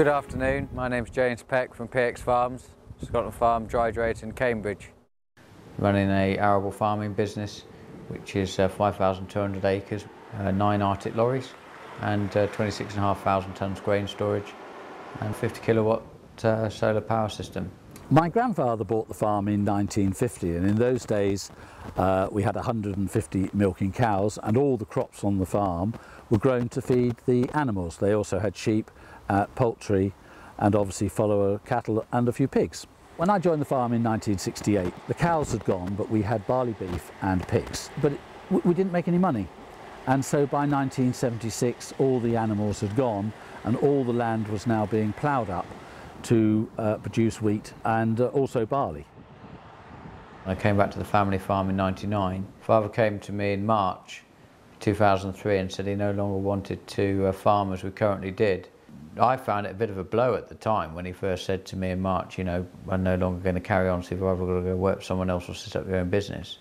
Good afternoon, my name's James Peck from Peck Farms, Scotland Farm, Dry Drayton in Cambridge. Running a arable farming business which is 5,200 acres, 9 Arctic lorries and 26,500 tonnes grain storage and 50 kilowatt solar power system. My grandfather bought the farm in 1950, and in those days we had 150 milking cows, and all the crops on the farm were grown to feed the animals. They also had sheep, poultry, and obviously follower cattle and a few pigs. When I joined the farm in 1968, the cows had gone, but we had barley beef and pigs. But we didn't make any money. And so by 1976, all the animals had gone, and all the land was now being ploughed up to produce wheat and also barley. I came back to the family farm in '99. Father came to me in March 2003 and said he no longer wanted to farm as we currently did. I found it a bit of a blow at the time when he first said to me in March, you know, I'm no longer going to carry on, so you've either got to go work for someone else or set up your own business.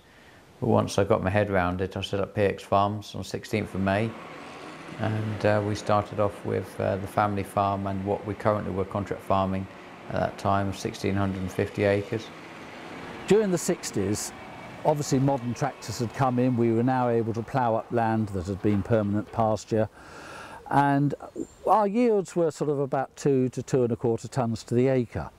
But once I got my head around it, I set up Peck Farms on 16th of May. And we started off with the family farm and what we currently were contract farming at that time, 1,650 acres. During the 60s, obviously modern tractors had come in. We were now able to plough up land that had been permanent pasture. And our yields were sort of about 2 to 2¼ tonnes to the acre.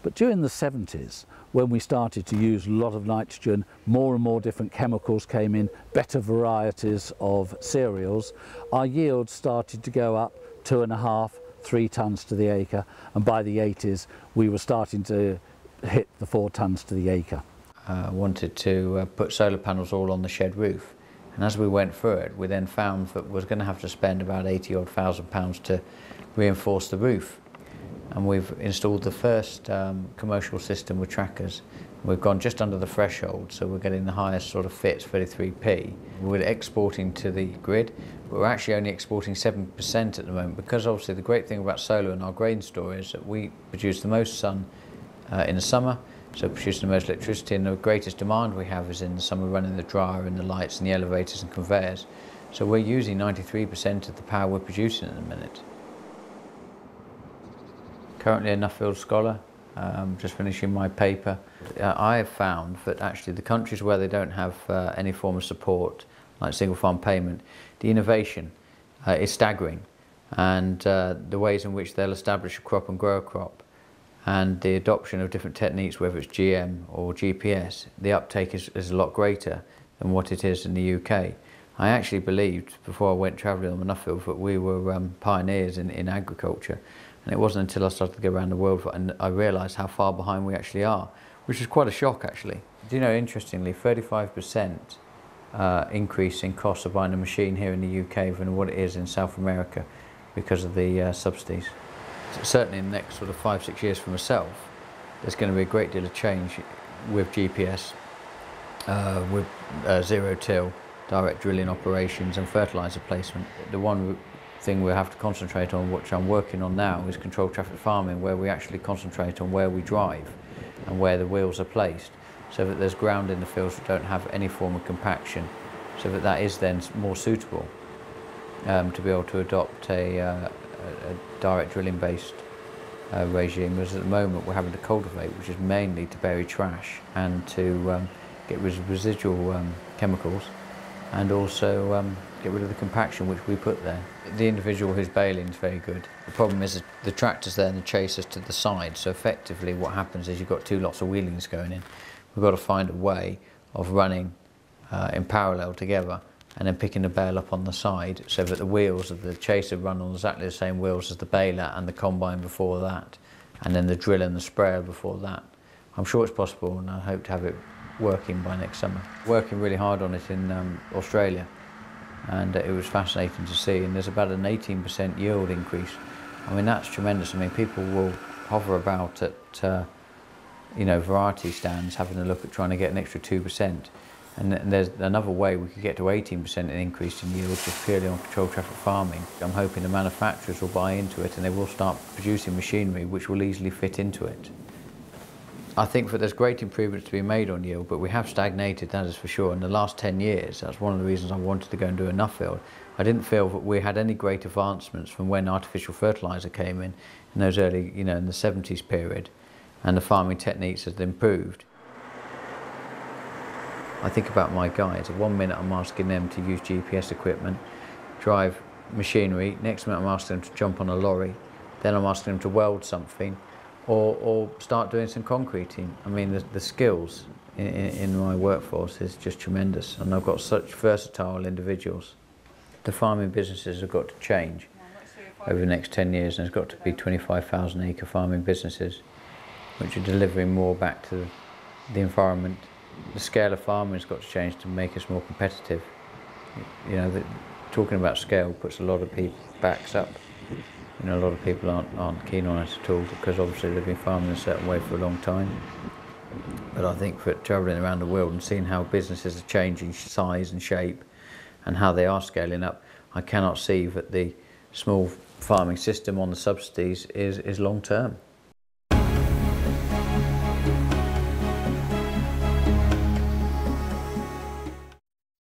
But during the 70s, when we started to use a lot of nitrogen, more and more different chemicals came in, better varieties of cereals, our yields started to go up 2½, 3 tonnes to the acre, and by the 80s we were starting to hit the 4 tonnes to the acre. I wanted to put solar panels all on the shed roof, and as we went through it, we then found that we was going to have to spend about £80,000 to reinforce the roof. And we've installed the first commercial system with trackers. We've gone just under the threshold, so we're getting the highest sort of fits, 33p. We're exporting to the grid, but we're actually only exporting 7% at the moment, because obviously the great thing about solar and our grain store is that we produce the most sun in the summer, so producing the most electricity, and the greatest demand we have is in the summer, running the dryer and the lights and the elevators and conveyors. So we're using 93% of the power we're producing at the minute. Currently a Nuffield scholar, just finishing my paper. I have found that actually the countries where they don't have any form of support, like single farm payment, the innovation is staggering, and the ways in which they'll establish a crop and grow a crop, and the adoption of different techniques, whether it's GM or GPS, the uptake is a lot greater than what it is in the UK. I actually believed, before I went travelling on the Nuffield, that we were pioneers in agriculture. And it wasn't until I started to go around the world and I realised how far behind we actually are, which is quite a shock actually. Do you know, interestingly, 35% increase in cost of buying a machine here in the UK than what it is in South America because of the subsidies. Certainly in the next sort of 5-6 years for myself, there's going to be a great deal of change with GPS, with zero-till, direct drilling operations and fertiliser placement. The one thing we have to concentrate on, which I'm working on now, is controlled traffic farming, where we actually concentrate on where we drive and where the wheels are placed, so that there's ground in the fields that don't have any form of compaction, so that that is then more suitable to be able to adopt a direct drilling based regime. Whereas at the moment we're having to cultivate, which is mainly to bury trash and to get rid of residual chemicals, and also get rid of the compaction which we put there. The individual who's baling is very good. The problem is that the tractor's there and the chaser's to the side, so effectively what happens is you've got 2 lots of wheelings going in. We've got to find a way of running in parallel together and then picking the bale up on the side, so that the wheels of the chaser run on exactly the same wheels as the baler and the combine before that, and then the drill and the sprayer before that. I'm sure it's possible, and I hope to have it working by next summer. Working really hard on it in Australia, and it was fascinating to see, and there's about an 18% yield increase. I mean, that's tremendous. I mean, people will hover about at you know, variety stands having a look at trying to get an extra 2%. And there's another way we could get to 18% in increase in yield just purely on controlled traffic farming. I'm hoping the manufacturers will buy into it and they will start producing machinery which will easily fit into it. I think that there's great improvements to be made on yield, but we have stagnated, that is for sure. In the last 10 years, that's one of the reasons I wanted to go and do a Nuffield. I didn't feel that we had any great advancements from when artificial fertiliser came in those early, in the 70s period, and the farming techniques have improved. I think about my guys. At 1 minute I'm asking them to use GPS equipment, drive machinery, next minute I'm asking them to jump on a lorry, then I'm asking them to weld something, or start doing some concreting. I mean, the skills in my workforce is just tremendous, and I've got such versatile individuals. The farming businesses have got to change over the next 10 years, and there's got to be 25,000 acre farming businesses which are delivering more back to the environment. The scale of farming has got to change to make us more competitive. Talking about scale puts a lot of people backs up. A lot of people aren't keen on it at all, because obviously they've been farming a certain way for a long time. But I think that travelling around the world and seeing how businesses are changing size and shape and how they are scaling up, I cannot see that the small farming system on the subsidies is long term.